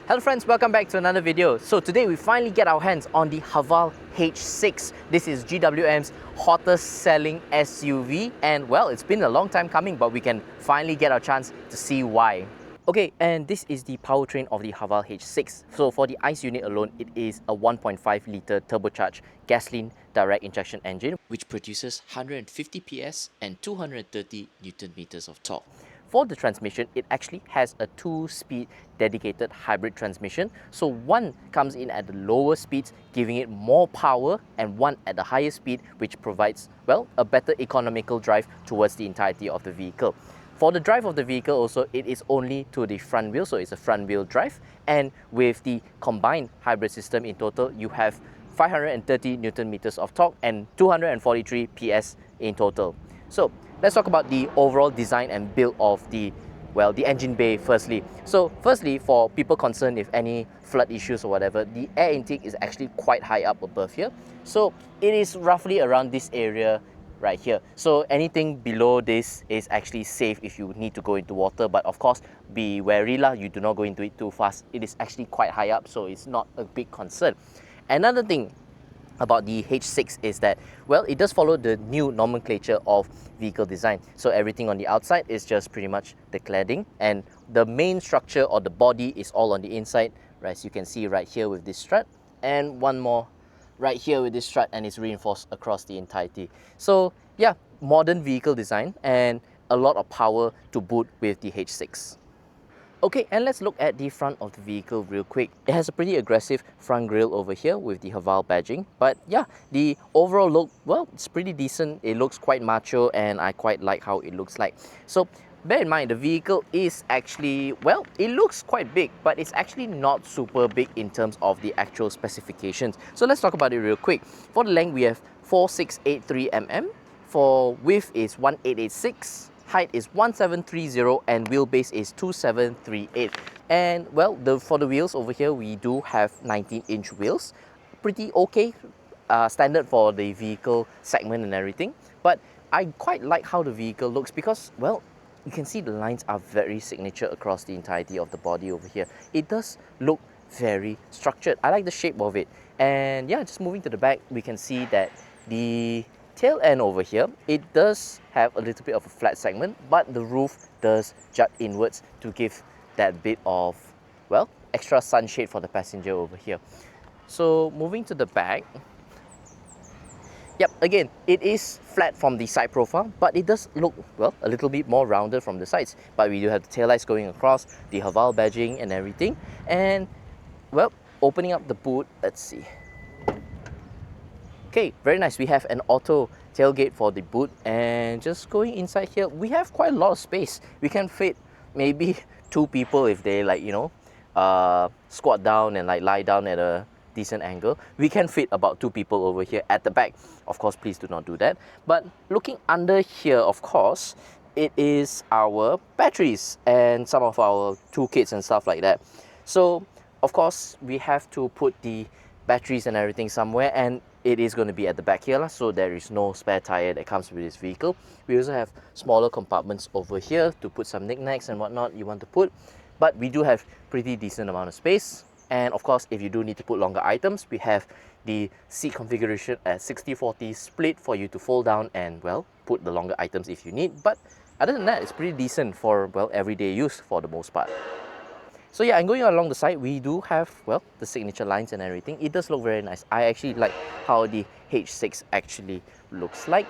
Hello friends, welcome back to another video. So today we finally get our hands on the Haval H6. This is GWM's hottest selling SUV, and well, it's been a long time coming, but we can finally get our chance to see why. Okay, and this is the powertrain of the Haval H6. So for the ICE unit alone, it is a 1.5 litre turbocharged gasoline direct injection engine, which produces 150 PS and 230 Newton meters of torque. For the transmission, it actually has a 2-speed dedicated hybrid transmission. So one comes in at the lower speeds, giving it more power, and one at the higher speed, which provides, well, a better economical drive towards the entirety of the vehicle. For the drive of the vehicle also, it is only to the front wheel, so it's a front wheel drive. And with the combined hybrid system in total, you have 530 Newton meters of torque and 243 PS in total. So let's talk about the overall design and build of the engine bay firstly. So firstly, for people concerned with any flood issues or whatever, the air intake is actually quite high up above here. So it is roughly around this area right here. So anything below this is actually safe if you need to go into water, but of course be wary lah, you do not go into it too fast. It is actually quite high up, so it's not a big concern. Another thing about the H6 is that, well, it does follow the new nomenclature of vehicle design. So everything on the outside is just pretty much the cladding, and the main structure or the body is all on the inside, right? As you can see right here with this strut, and one more right here with this strut, and it's reinforced across the entirety. So yeah, modern vehicle design and a lot of power to boot with the H6. Okay, and let's look at the front of the vehicle real quick. It has a pretty aggressive front grille over here with the Haval badging. But yeah, the overall look, well, it's pretty decent. It looks quite macho and I quite like how it looks like. So bear in mind, the vehicle is actually, well, it looks quite big, but it's actually not super big in terms of the actual specifications. So let's talk about it real quick. For the length, we have 4683 mm. For width is 1886. Height is 1730 and wheelbase is 2738. And well, for the wheels over here, we do have 19-inch wheels. Pretty okay, standard for the vehicle segment and everything. But I quite like how the vehicle looks because, well, you can see the lines are very signature across the entirety of the body over here. It does look very structured. I like the shape of it. And yeah, just moving to the back, we can see that the tail end over here, it does have a little bit of a flat segment, but the roof does jut inwards to give that bit of, well, extra sunshade for the passenger over here. So moving to the back, yep, again, it is flat from the side profile, but it does look, well, a little bit more rounded from the sides. But we do have the taillights going across, the Haval badging and everything. And well, opening up the boot, let's see. Okay, very nice. We have an auto tailgate for the boot, and just going inside here, we have quite a lot of space. We can fit maybe 2 people if they, like, you know, squat down and like lie down at a decent angle. We can fit about 2 people over here at the back. Of course, please do not do that. But looking under here, of course, it is our batteries and some of our toolkits and stuff like that. So of course, we have to put the batteries and everything somewhere, and it is going to be at the back here, so there is no spare tire that comes with this vehicle. We also have smaller compartments over here to put some knickknacks and whatnot you want to put, but we do have pretty decent amount of space. And of course, if you do need to put longer items, we have the seat configuration at 60-40 split for you to fold down and, well, put the longer items if you need. But other than that, it's pretty decent for, well, everyday use for the most part. So yeah, and going along the side, we do have, well, the signature lines and everything. It does look very nice. I actually like how the H6 actually looks like.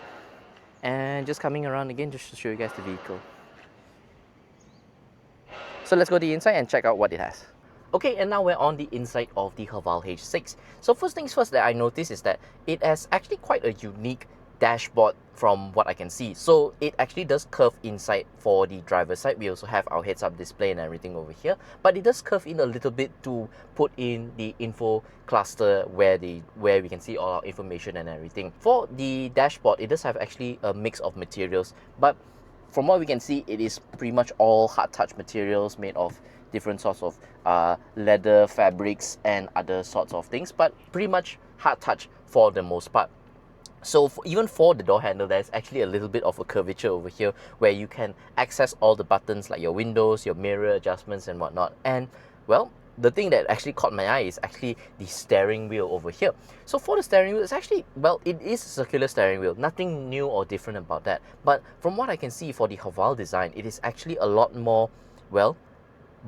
And just coming around again just to show you guys the vehicle. So let's go to the inside and check out what it has. Okay, and now we're on the inside of the Haval H6. So first things first that I noticed is that it has actually quite a unique dashboard from what I can see. So it actually does curve inside for the driver's side. We also have our heads-up display and everything over here, but it does curve in a little bit to put in the info cluster where we can see all our information and everything. For the dashboard, it does have actually a mix of materials, but from what we can see, it is pretty much all hard touch materials made of different sorts of leather, fabrics and other sorts of things, but pretty much hard touch for the most part. So even for the door handle, there's actually a little bit of a curvature over here where you can access all the buttons like your windows, your mirror adjustments and whatnot. And well, the thing that actually caught my eye is actually the steering wheel over here. So for the steering wheel, it's actually, well, it is a circular steering wheel, nothing new or different about that. But from what I can see for the Haval design, it is actually a lot more, well,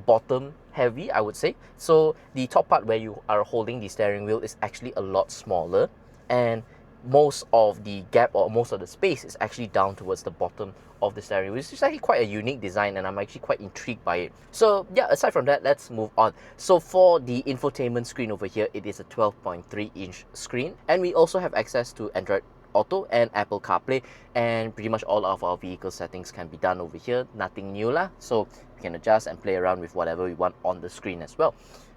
bottom heavy, I would say. So the top part where you are holding the steering wheel is actually a lot smaller, and most of the gap or most of the space is actually down towards the bottom of the steering wheel, which is actually quite a unique design, and I'm actually quite intrigued by it. So yeah, aside from that, let's move on. So for the infotainment screen over here, it is a 12.3-inch screen, and we also have access to Android Auto and Apple CarPlay, and pretty much all of our vehicle settings can be done over here. Nothing new lah, so we can adjust and play around with whatever we want on the screen as well.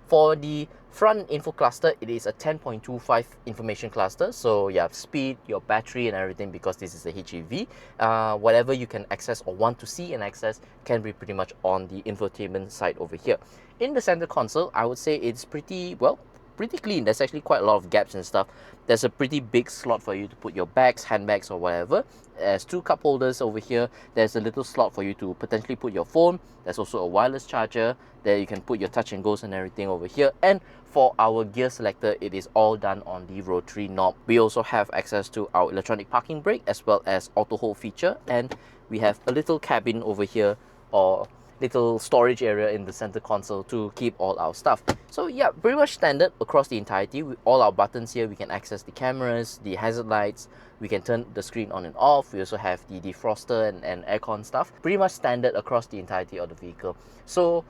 For the front info cluster, it is a 10.25 information cluster. So you have speed, your battery and everything, because this is a HEV. Whatever you can access or want to see and access can be pretty much on the infotainment side over here. In the center console, I would say it's pretty, well, pretty clean. There's actually quite a lot of gaps and stuff. There's a pretty big slot for you to put your bags, handbags or whatever. There's 2 cup holders over here. There's a little slot for you to potentially put your phone. There's also a wireless charger. There you can put your touch and goes and everything over here. And for our gear selector, it is all done on the rotary knob. We also have access to our electronic parking brake as well as auto hold feature. And we have a little cabin over here, or little storage area in the center console to keep all our stuff. So yeah, pretty much standard across the entirety. With all our buttons here, we can access the cameras, the hazard lights, we can turn the screen on and off. We also have the defroster and aircon stuff. Pretty much standard across the entirety of the vehicle. So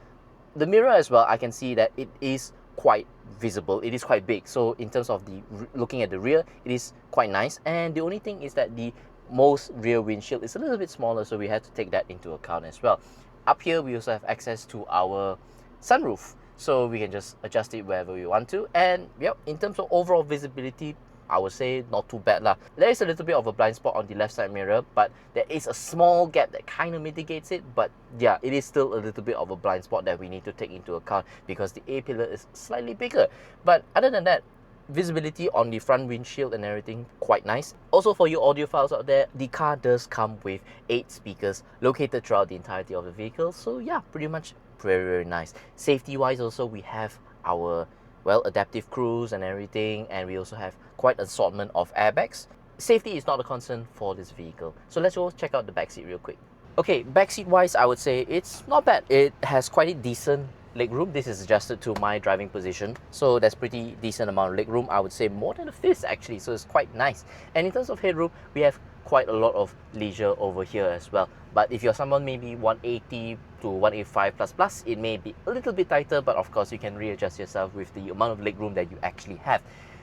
the mirror as well, I can see that it is quite visible, it is quite big. So in terms of the looking at the rear, it is quite nice. And the only thing is that the most rear windshield is a little bit smaller, so we had to take that into account as well. Up here, we also have access to our sunroof, so we can just adjust it wherever we want to. And yep, in terms of overall visibility, I would say not too bad lah. There is a little bit of a blind spot on the left side mirror, but there is a small gap that kind of mitigates it. But yeah, it is still a little bit of a blind spot that we need to take into account because the A-pillar is slightly bigger. But other than that, visibility on the front windshield and everything, quite nice. Also, for you audiophiles out there, the car does come with 8 speakers located throughout the entirety of the vehicle. So yeah, pretty much very nice. Safety wise also, we have our, well, adaptive cruise and everything, and we also have quite an assortment of airbags. Safety is not a concern for this vehicle. So let's go check out the backseat real quick. Okay, backseat wise, I would say it's not bad. It has quite a decent legroom. This is adjusted to my driving position, so that's pretty decent amount of legroom. I would say more than a fist actually, so it's quite nice. And in terms of headroom, we have quite a lot of leisure over here as well. But if you're someone maybe 180 to 185 plus, it may be a little bit tighter, but of course you can readjust yourself with the amount of legroom that you actually have.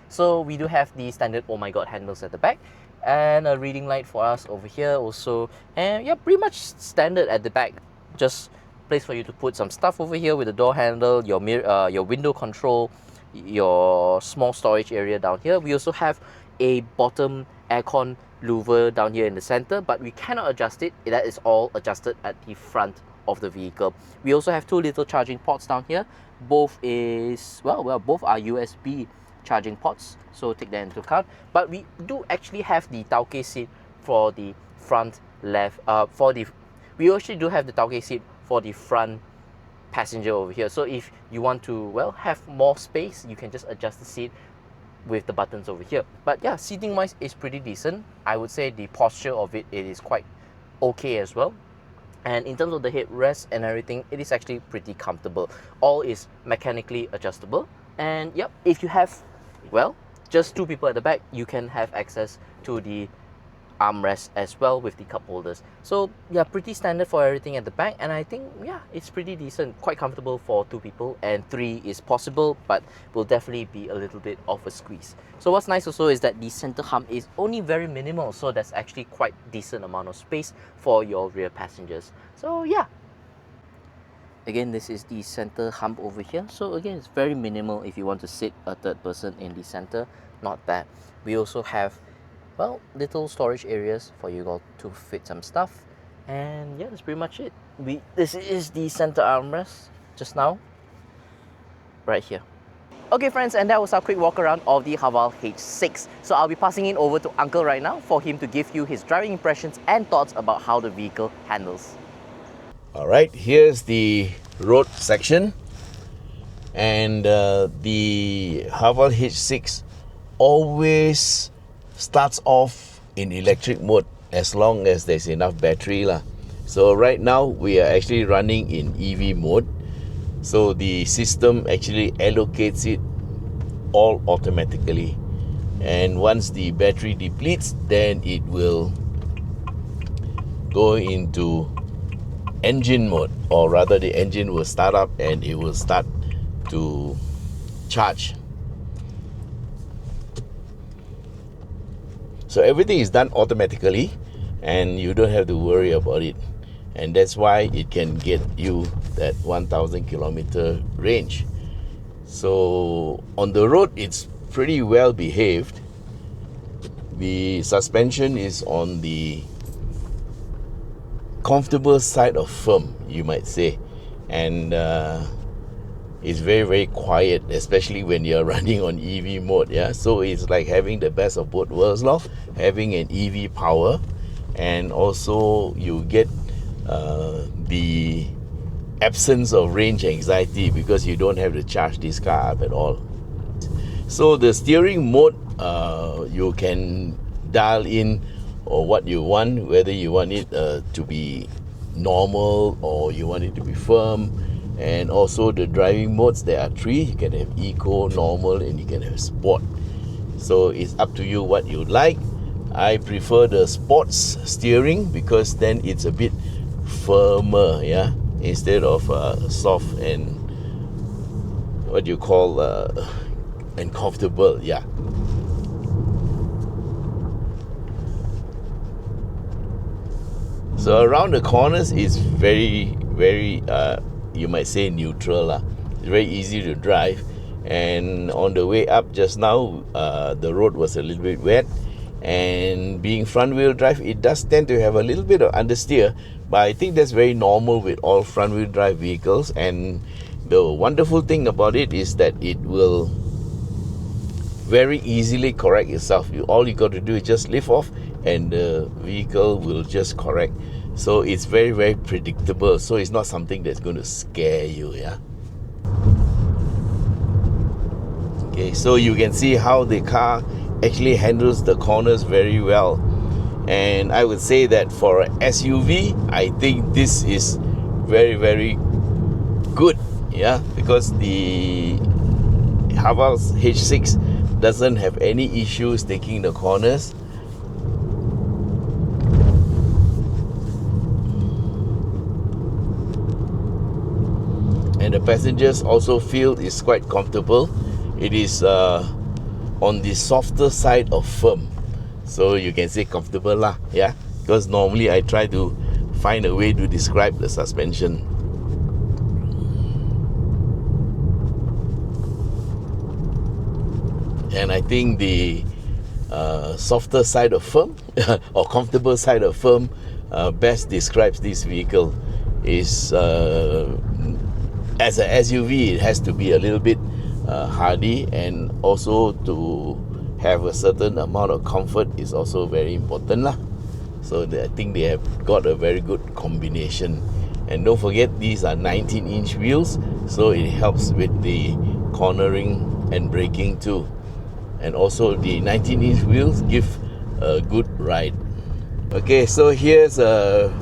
So we do have the standard oh my god handles at the back, and a reading light for us over here also. And yeah, pretty much standard at the back. Just place for you to put some stuff over here with the door handle, your mirror, your window control, your small storage area down here. We also have a bottom aircon louver down here in the center, but we cannot adjust it. That is all adjusted at the front of the vehicle. We also have 2 little charging ports down here. Both is, well, both are USB charging ports, so take that into account. But we do actually have the tailgate seat for the front left. We actually do have the tailgate seat for the front passenger over here. So if you want to, well, have more space, you can just adjust the seat with the buttons over here. But yeah, seating wise is pretty decent. I would say the posture of it is quite okay as well. And in terms of the headrest and everything, it is actually pretty comfortable. All is mechanically adjustable. And yep, if you have, well, just 2 people at the back, you can have access to the armrest as well with the cup holders. So yeah, pretty standard for everything at the back, and I think yeah, it's pretty decent, quite comfortable for 2 people, and 3 is possible, but will definitely be a little bit of a squeeze. So what's nice also is that the center hump is only very minimal, so that's actually quite decent amount of space for your rear passengers. So yeah, again, this is the center hump over here. So again, it's very minimal if you want to sit a third person in the center. Not bad. We also have, well, little storage areas for you all to fit some stuff. And yeah, that's pretty much it. This is the center armrest just now, right here. Okay friends, and that was our quick walk around of the Haval H6. So I'll be passing it over to Uncle right now for him to give you his driving impressions and thoughts about how the vehicle handles. Alright, here's the road section. And the Haval H6 always starts off in electric mode as long as there's enough battery lah. So right now we are actually running in EV mode, so the system actually allocates it all automatically, and once the battery depletes, then it will go into engine mode, or rather the engine will start up and it will start to charge. So everything is done automatically and you don't have to worry about it, and that's why it can get you that 1000 kilometer range. So on the road it's pretty well behaved. The suspension is on the comfortable side of firm, you might say, and it's very quiet, especially when you're running on EV mode. Yeah, so it's like having the best of both worlds, having an EV power, and also you get the absence of range anxiety because you don't have to charge this car up at all. So the steering mode, you can dial in or what you want, whether you want it to be normal or you want it to be firm. And also the driving modes, there are 3. You can have eco, normal, and you can have sport. So it's up to you what you like. I prefer the sports steering because then it's a bit firmer, yeah, instead of soft and what you call and comfortable, yeah. So around the corners is very you might say neutral lah. It's very easy to drive, and on the way up just now the road was a little bit wet, and being front wheel drive, it does tend to have a little bit of understeer, but I think that's very normal with all front wheel drive vehicles. And the wonderful thing about it is that it will very easily correct itself. All you got to do is just lift off and the vehicle will just correct. So it's very predictable, so it's not something that's going to scare you, yeah. Okay, so you can see how the car actually handles the corners very well, and I would say that for an SUV, I think this is very good, yeah, because the Haval H6 doesn't have any issues taking the corners. And the passengers also feel it's quite comfortable. It is on the softer side of firm, so you can say comfortable lah, yeah, because normally I try to find a way to describe the suspension. And I think the softer side of firm or comfortable side of firm best describes this vehicle. Is as a SUV, it has to be a little bit hardy, and also to have a certain amount of comfort is also very important lah. So I think they have got a very good combination. And don't forget, these are 19-inch wheels, so it helps with the cornering and braking too. And also the 19-inch wheels give a good ride. Okay, so here's a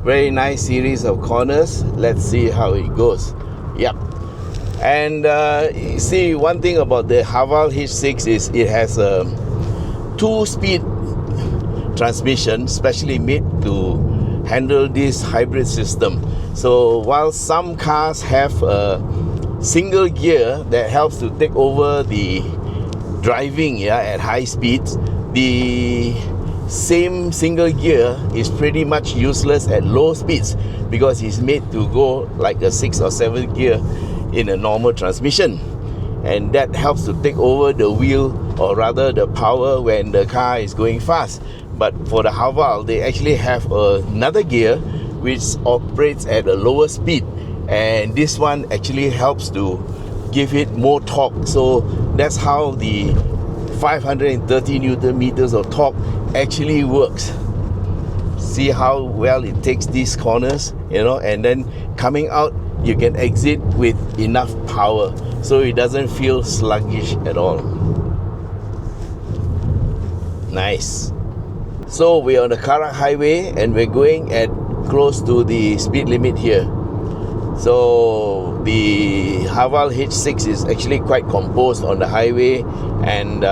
very nice series of corners. Let's see how it goes. Yep. And you see, one thing about the Haval H6 is it has a 2-speed transmission, specially made to handle this hybrid system. So while some cars have a single gear that helps to take over the driving, yeah, at high speeds, the same single gear is pretty much useless at low speeds because it's made to go like a 6 or 7 gear in a normal transmission, and that helps to take over the wheel, or rather the power, when the car is going fast. But for the Haval, they actually have another gear which operates at a lower speed, and this one actually helps to give it more torque. So that's how the 530 Newton meters of torque actually works. See how well it takes these corners, you know, and then coming out you can exit with enough power. so it doesn't feel sluggish at all. Nice. So we're on the Khong highway and we're going at close to the speed limit here. So the Haval H6 is actually quite composed on the highway, and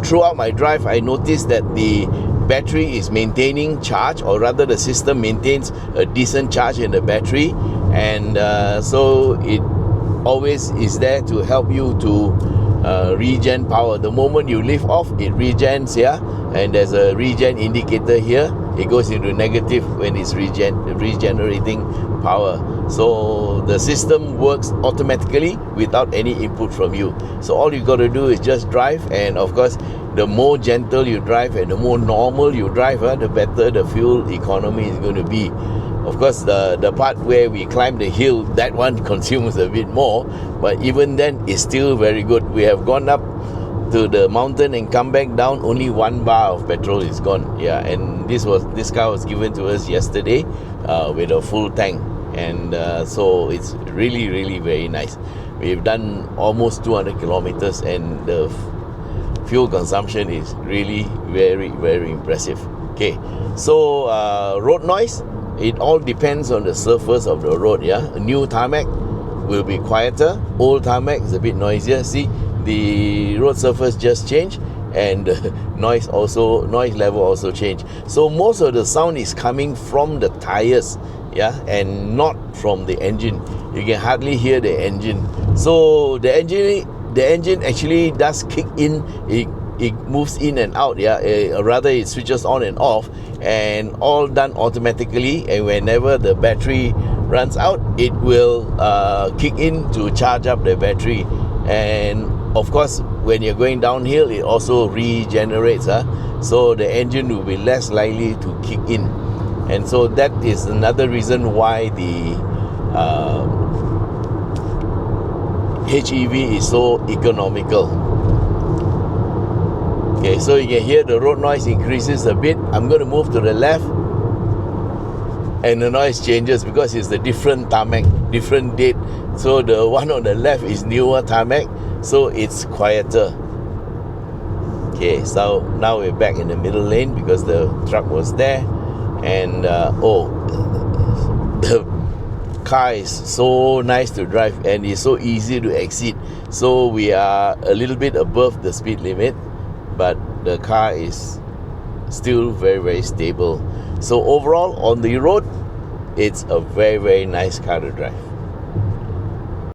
throughout my drive I noticed that the battery is maintaining charge, or rather the system maintains a decent charge in the battery, and so it always is there to help you to regen power. The moment you lift off, it regens here, and there's a regen indicator here. It goes into negative when it's regenerating power. So the system works automatically without any input from you. So all you got to do is just drive, and of course the more gentle you drive and the more normal you drive, the better the fuel economy is going to be. Of course, the part where we climb the hill, that one consumes a bit more, but even then it's still very good. We have gone up to the mountain and come back down, only 1 bar of petrol is gone. Yeah, and this car was given to us yesterday with a full tank, and so it's really, really very nice. We've done almost 200 kilometers, and the fuel consumption is really very, very impressive. Okay, so road noise, it all depends on the surface of the road. Yeah, a new tarmac will be quieter, old tarmac is a bit noisier. See, the road surface just changed, and the noise level also changed. So most of the sound is coming from the tires, yeah, and not from the engine. You can hardly hear the engine. So the engine actually does kick in. It moves in and out, yeah. Rather, it switches on and off, and all done automatically. And whenever the battery runs out, it will kick in to charge up the battery. And of course, when you're going downhill, it also regenerates, so the engine will be less likely to kick in. And so that is another reason why the HEV is so economical. Okay, so you can hear the road noise increases a bit. I'm going to move to the left, and the noise changes because it's the different tarmac, different date. So the one on the left is newer tarmac, so it's quieter. Okay, so now we're back in the middle lane because the truck was there, and the car is so nice to drive and it's so easy to exit. So we are a little bit above the speed limit, but the car is still very, very stable. So overall on the road, it's a very, very nice car to drive.